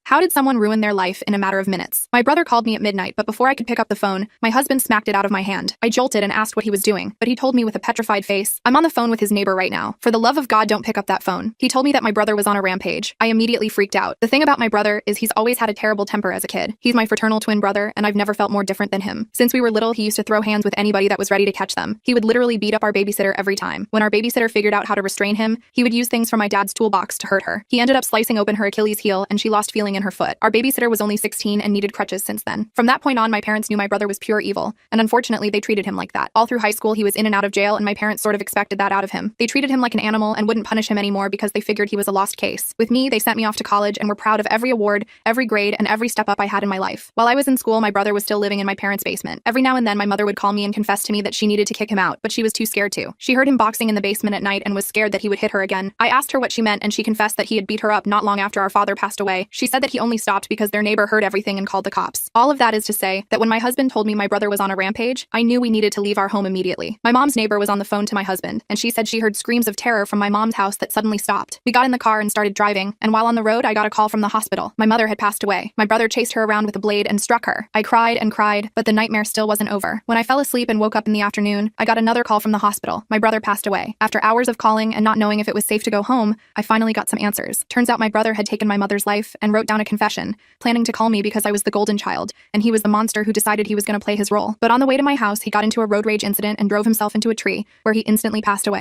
How did someone ruin their life in a matter of minutes? My brother called me at midnight, but before I could pick up the phone, my husband smacked it out of my hand. I jolted and asked what he was doing, but he told me with a petrified face, "I'm on the phone with his neighbor right now. For the love of God, don't pick up that phone." He told me that my brother was on a rampage. I immediately freaked out. The thing about my brother is he's always had a terrible temper as a kid. He's my fraternal twin brother, and I've never felt more different than him. Since we were little, he used to throw hands with anybody that was ready to catch them. He would literally beat up our babysitter every time. When our babysitter figured out how to restrain him, he would use things from my dad's toolbox to hurt her. He ended up slicing open her Achilles heel, and she lost feeling in her foot. Our babysitter was only 16 and needed crutches since then. From that point on, my parents knew my brother was pure evil, and unfortunately, they treated him like that. All through high school, he was in and out of jail, and my parents sort of expected that out of him. They treated him like an animal and wouldn't punish him anymore because they figured he was a lost case. With me, they sent me off to college and were proud of every award, every grade, and every step up I had in my life. While I was in school, my brother was still living in my parents' basement. Every now and then, my mother would call me and confess to me that she needed to kick him out, but she was too scared to. She heard him boxing in the basement at night and was scared that he would hit her again. I asked her what she meant, and she confessed that he had beat her up not long after our father passed away. She said that he only stopped because their neighbor heard everything and called the cops. All of that is to say that when my husband told me my brother was on a rampage, I knew we needed to leave our home immediately. My mom's neighbor was on the phone to my husband, and she said she heard screams of terror from my mom's house that suddenly stopped. We got in the car and started driving, and while on the road, I got a call from the hospital. My mother had passed away. My brother chased her around with a blade and struck her. I cried and cried, but the nightmare still wasn't over. When I fell asleep and woke up in the afternoon, I got another call from the hospital. My brother passed away. After hours of calling and not knowing if it was safe to go home, I finally got some answers. Turns out my brother had taken my mother's life and wrote down a confession, planning to call me because I was the golden child, and he was the monster who decided he was going to play his role. But on the way to my house, he got into a road rage incident and drove himself into a tree, where he instantly passed away.